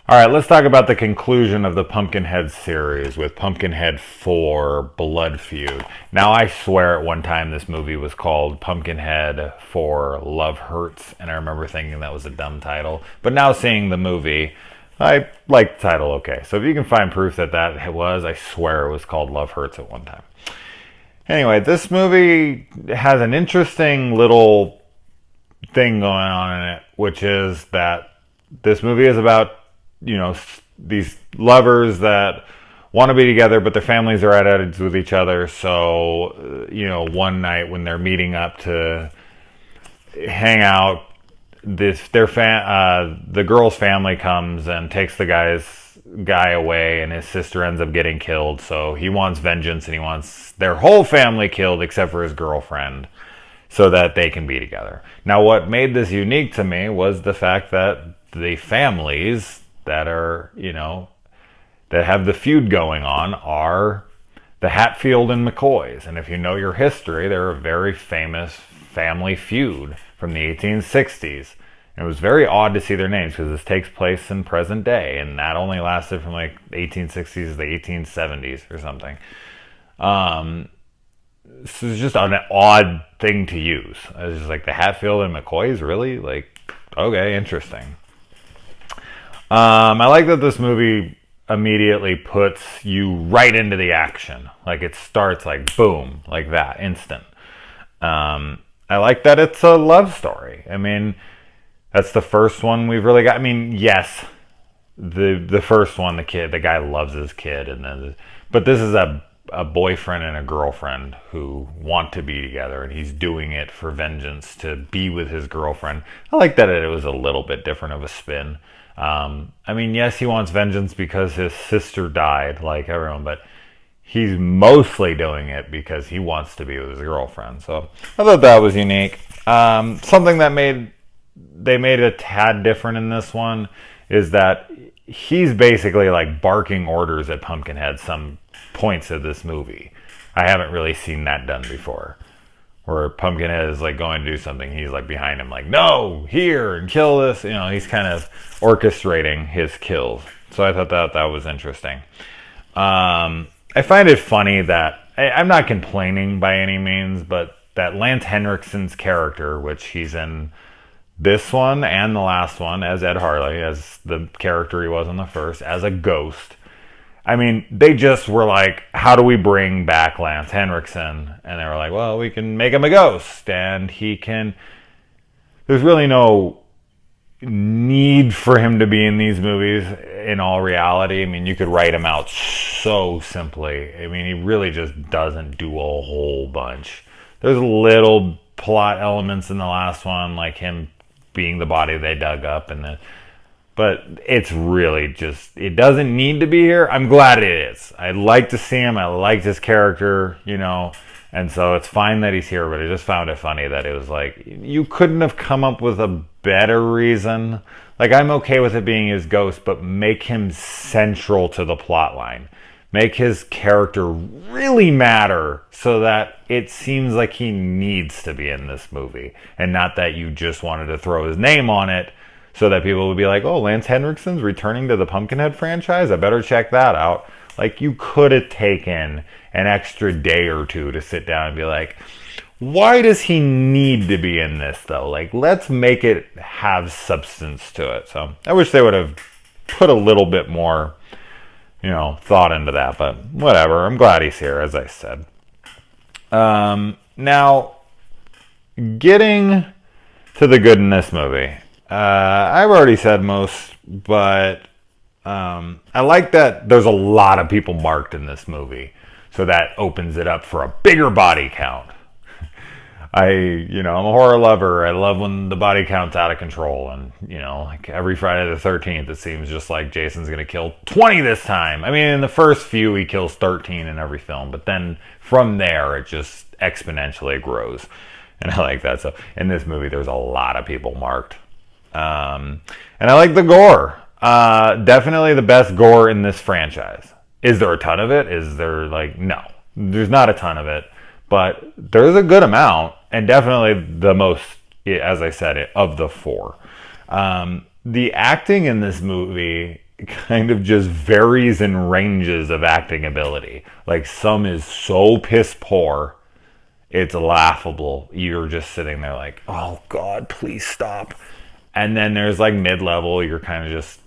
All right, let's talk about the conclusion of the Pumpkinhead series with Pumpkinhead 4 Blood Feud. Now, I swear at one time this movie was called Pumpkinhead 4 Love Hurts, and I remember thinking that was a dumb title. But now seeing the movie, I like the title okay. So if you can find proof that that was, I swear it was called Love Hurts at one time. Anyway, this movie has an interesting little thing going on in it, which is that this movie is about, these lovers that want to be together, but their families are at odds with each other. So, one night when they're meeting up to hang out, the girl's family comes and takes the guy away, and his sister ends up getting killed. So he wants vengeance, and he wants their whole family killed except for his girlfriend, so that they can be together. Now, what made this unique to me was the fact that the families that are, that have the feud going on are the Hatfield and McCoys. And if you know your history, they're a very famous family feud from the 1860s. And it was very odd to see their names because this takes place in present day, and that only lasted from like the 1860s to the 1870s or something. So it's just an odd thing to use. It's just like the Hatfield and McCoys, really? Like, okay, interesting. I like that this movie immediately puts you right into the action. Like, it starts like boom, like that, instant. I like that it's a love story. I mean, that's the first one we've really got. I mean, yes, the first one, the guy loves his kid, but this is a boyfriend and a girlfriend who want to be together, and he's doing it for vengeance to be with his girlfriend. I like that it was a little bit different of a spin. I mean, yes, he wants vengeance because his sister died, like everyone, but he's mostly doing it because he wants to be with his girlfriend. So I thought that was unique. Something that they made a tad different in this one is that he's basically like barking orders at Pumpkinhead some points of this movie. I haven't really seen that done before, where Pumpkinhead is like going to do something, he's like behind him like, no, here, and kill this. He's kind of orchestrating his kills. So I thought that was interesting. I find it funny that I'm not complaining by any means, but that Lance Henriksen's character, which he's in this one and the last one as Ed Harley, as the character he was in the first, as a ghost. I mean, they just were like, how do we bring back Lance Henriksen? And they were like, well, we can make him a ghost, and there's really no need for him to be in these movies in all reality. I mean, you could write him out so simply. I mean, he really just doesn't do a whole bunch. There's little plot elements in the last one, like him being the body they dug up, but it's really just, it doesn't need to be here. I'm glad it is. I'd like to see him. I liked his character, and so it's fine that he's here, but I just found it funny that it was like, you couldn't have come up with a better reason. Like, I'm okay with it being his ghost, but make him central to the plot line. Make his character really matter so that it seems like he needs to be in this movie, and not that you just wanted to throw his name on it so that people would be like, oh, Lance Henriksen's returning to the Pumpkinhead franchise? I better check that out. Like, you could have taken an extra day or two to sit down and be like, why does he need to be in this, though? Like, let's make it have substance to it. So I wish they would have put a little bit more, thought into that. But whatever. I'm glad he's here, as I said. Now, getting to the good in this movie. I've already said most, but I like that there's a lot of people marked in this movie, so that opens it up for a bigger body count. I'm a horror lover. I love when the body count's out of control, and like every Friday the 13th, it seems just like Jason's gonna kill 20 this time. I mean, in the first few, he kills 13 in every film, but then from there, it just exponentially grows, and I like that. So in this movie, there's a lot of people marked. And I like the gore. Definitely the best gore in this franchise. Is there a ton of it? Is there no, there's not a ton of it, but there's a good amount, and definitely the most, as I said, of the four. The acting in this movie kind of just varies in ranges of acting ability. Like some is so piss poor, it's laughable. You're just sitting there like, oh God, please stop. And then there's like mid-level. You're kind of just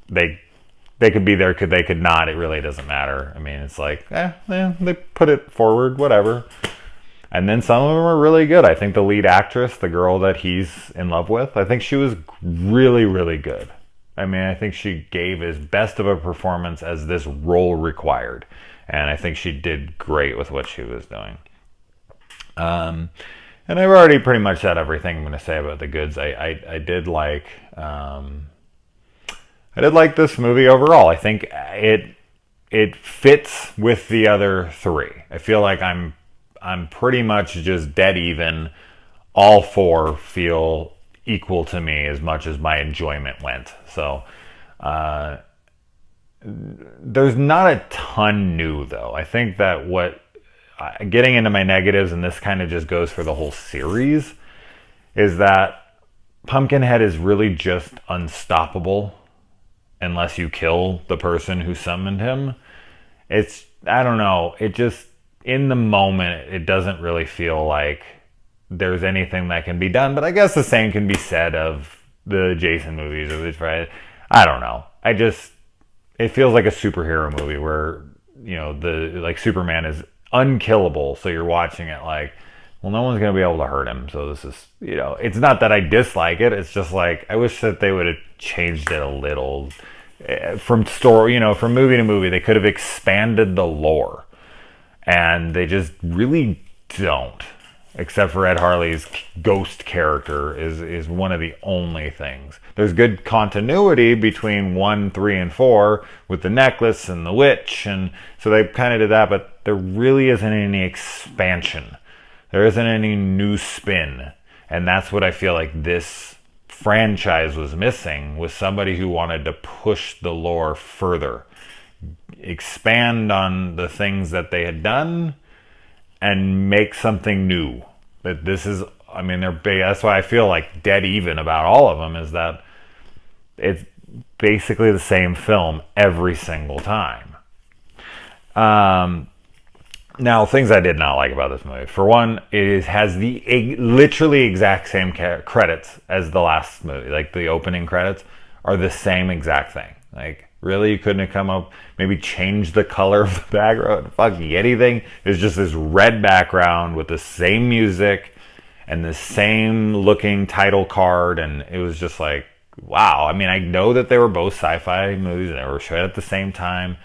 they could be there, they could not. It really doesn't matter. I mean, it's like, they put it forward, whatever. And then some of them are really good. I think the lead actress, the girl that he's in love with, I think she was really, really good. I mean, I think she gave as best of a performance as this role required. And I think she did great with what she was doing. And I've already pretty much said everything I'm going to say about the goods. I did like this movie overall. I think it fits with the other three. I feel like I'm pretty much just dead even. All four feel equal to me as much as my enjoyment went. So there's not a ton new though. I think that getting into my negatives, and this kind of just goes for the whole series, is that Pumpkinhead is really just unstoppable unless you kill the person who summoned him. I don't know, it just, in the moment, it doesn't really feel like there's anything that can be done. But I guess the same can be said of the Jason movies or the Friday. I don't know. It feels like a superhero movie where, like Superman is unkillable. So you're watching it like, well, no one's going to be able to hurt him. So this is, it's not that I dislike it. It's just like, I wish that they would have changed it a little from story, from movie to movie. They could have expanded the lore, and they just really don't. Except for Ed Harley's ghost character is one of the only things. There's good continuity between 1, 3, and 4 with the necklace and the witch, and so they kind of did that, but there really isn't any expansion. There isn't any new spin, and that's what I feel like this franchise was missing, was somebody who wanted to push the lore further, expand on the things that they had done, and make something new. But this is, I mean, they're big. That's why I feel like dead even about all of them, is that it's basically the same film every single time. Now, things I did not like about this movie. For one, it has the literally exact same credits as the last movie. Like, the opening credits are the same exact thing. Like, really? You couldn't have come up, maybe change the color of the background? Fucking anything. It's just this red background with the same music and the same looking title card. And it was just like, wow. I mean, I know that they were both sci-fi movies and they were shot at the same time,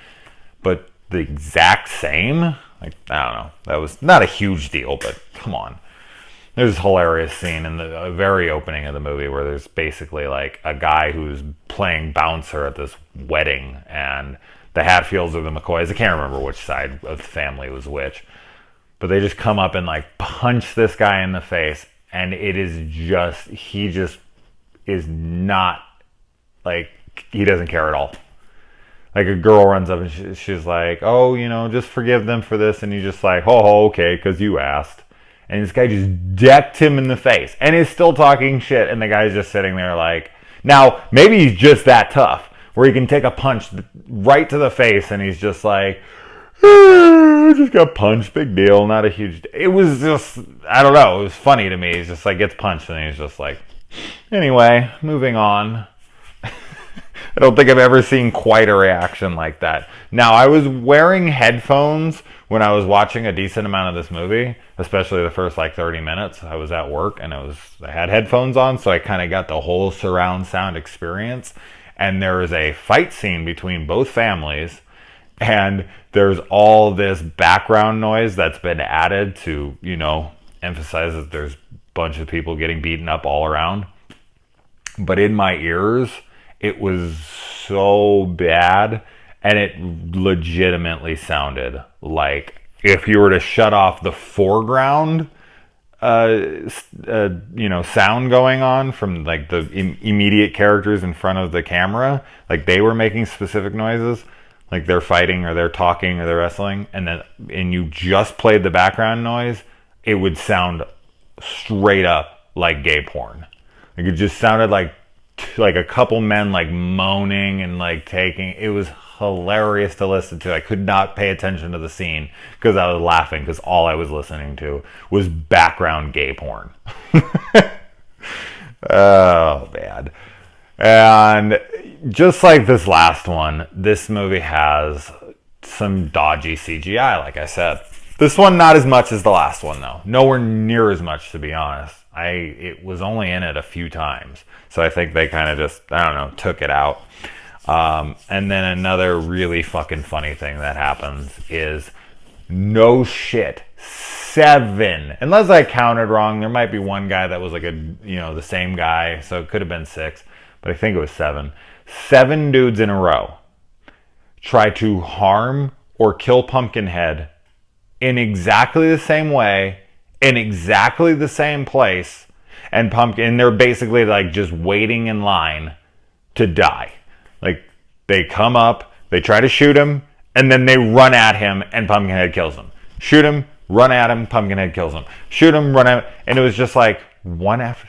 but the exact same? Like, I don't know. That was not a huge deal, but come on. There's this hilarious scene in the very opening of the movie where there's basically like a guy who's playing bouncer at this wedding, and the Hatfields or the McCoys, I can't remember which side of the family was which, but they just come up and like punch this guy in the face, and it is just, he just is not, like, he doesn't care at all. Like, a girl runs up and she's like, oh, just forgive them for this, and he's just like, oh, okay, because you asked. And this guy just decked him in the face. And he's still talking shit. And the guy's just sitting there like... Now, maybe he's just that tough, where he can take a punch right to the face, and he's just like... I just got punched. Big deal. Not a huge... It was just... I don't know. It was funny to me. He's just like, gets punched, and he's just like... Anyway, moving on. I don't think I've ever seen quite a reaction like that. Now, I was wearing headphones when I was watching a decent amount of this movie, especially the first like 30 minutes. I was at work and I had headphones on, so I kind of got the whole surround sound experience. And there is a fight scene between both families, and there's all this background noise that's been added to, emphasize that there's a bunch of people getting beaten up all around. But in my ears, it was so bad, and it legitimately sounded like if you were to shut off the foreground, sound going on from like the immediate characters in front of the camera, like they were making specific noises, like they're fighting or they're talking or they're wrestling, and you just played the background noise, it would sound straight up like gay porn. Like, it just sounded like like a couple men like moaning and like taking. It was hilarious to listen to. I could not pay attention to the scene because I was laughing because all I was listening to was background gay porn. Oh, man. And just like this last one, this movie has some dodgy CGI, like I said. This one, not as much as the last one, though. Nowhere near as much, to be honest. It was only in it a few times. So I think they kind of just, I don't know, took it out. And then another really fucking funny thing that happens is, no shit, 7. Unless I counted wrong, there might be one guy that was like the same guy, so it could have been 6, but I think it was 7. 7 dudes in a row try to harm or kill Pumpkinhead in exactly the same way, in exactly the same place, and they're basically like just waiting in line to die. Like, they come up, they try to shoot him, and then they run at him, and Pumpkinhead kills him. Shoot him, run at him, Pumpkinhead kills him. Shoot him, run at him. And it was just like one after.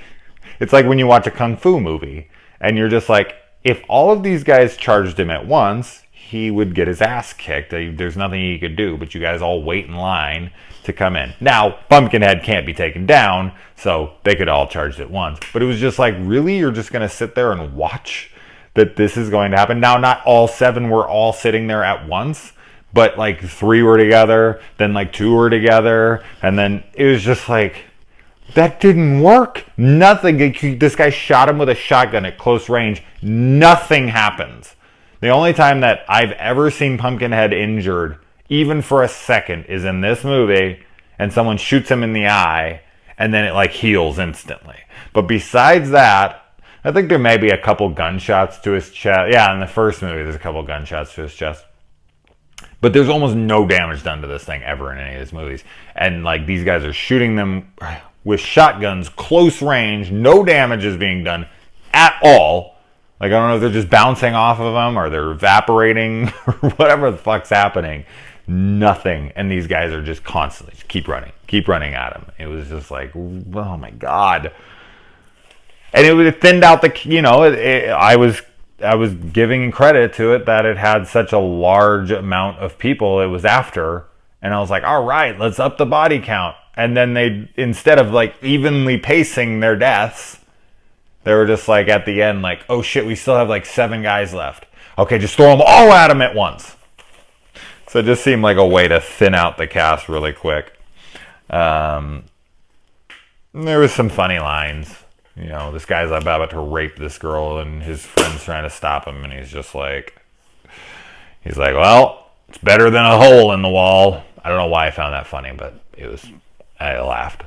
It's like when you watch a kung fu movie, and you're just like, if all of these guys charged him at once, he would get his ass kicked. There's nothing he could do, but you guys all wait in line to come in. Now, Pumpkinhead can't be taken down, so they could all charge at once. But it was just like, really? You're just going to sit there and watch that this is going to happen? Now, not all 7 were all sitting there at once, but like 3 were together, then like 2 were together, and then it was just like, that didn't work. Nothing. This guy shot him with a shotgun at close range. Nothing happens. The only time that I've ever seen Pumpkinhead injured, even for a second, is in this movie, and someone shoots him in the eye, and then it like heals instantly. But besides that, I think there may be a couple gunshots to his chest. Yeah, in the first movie, there's a couple gunshots to his chest. But there's almost no damage done to this thing ever in any of his movies. And like, these guys are shooting them with shotguns, close range, no damage is being done at all. Like, I don't know if they're just bouncing off of them or they're evaporating or whatever the fuck's happening. Nothing. And these guys are just constantly keep running at him. It was just like, oh my God. And it thinned out the, I was giving credit to it that it had such a large amount of people it was after. And I was like, all right, let's up the body count. And then they, instead of like evenly pacing their deaths, they were just like at the end, like, oh shit, we still have like 7 guys left. Okay, just throw them all at him at once. So it just seemed like a way to thin out the cast really quick. There was some funny lines. You know, this guy's about to rape this girl and his friend's trying to stop him. And he's like, well, it's better than a hole in the wall. I don't know why I found that funny, but I laughed.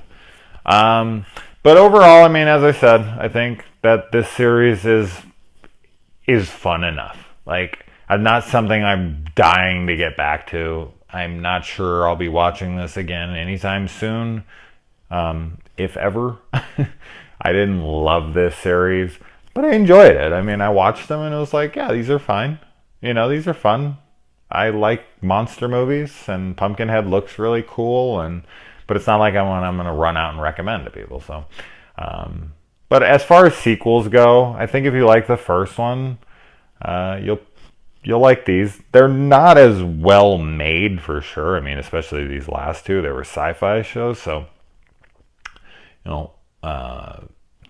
But overall, I mean, as I said, I think that this series is fun enough. Like, not something I'm dying to get back to. I'm not sure I'll be watching this again anytime soon, if ever. I didn't love this series, but I enjoyed it. I mean, I watched them and it was like, yeah, these are fine. You know, these are fun. I like monster movies, and Pumpkinhead looks really cool, but it's not like I'm going to run out and recommend to people. So, but as far as sequels go, I think if you like the first one, you'll like these. They're not as well made for sure. I mean, especially these last 2, they were sci-fi shows, so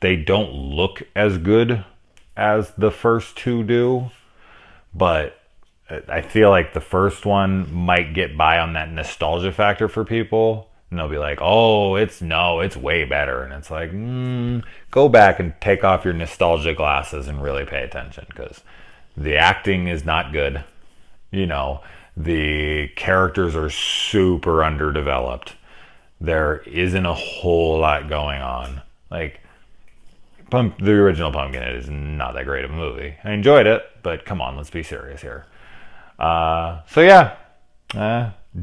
they don't look as good as the first 2 do, but I feel like the first one might get by on that nostalgia factor for people. And they'll be like, oh, it's way better. And it's like, go back and take off your nostalgia glasses and really pay attention, because the acting is not good. You know, the characters are super underdeveloped. There isn't a whole lot going on. Like, the original Pumpkinhead is not that great of a movie. I enjoyed it, but come on, let's be serious here. So yeah,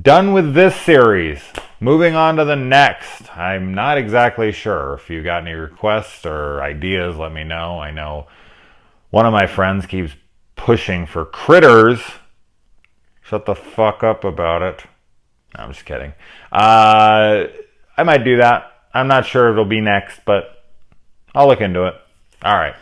done with this series. Moving on to the next. I'm not exactly sure. If you got any requests or ideas, let me know. I know one of my friends keeps pushing for Critters. Shut the fuck up about it. No, I'm just kidding. I might do that. I'm not sure if it'll be next, but I'll look into it. All right.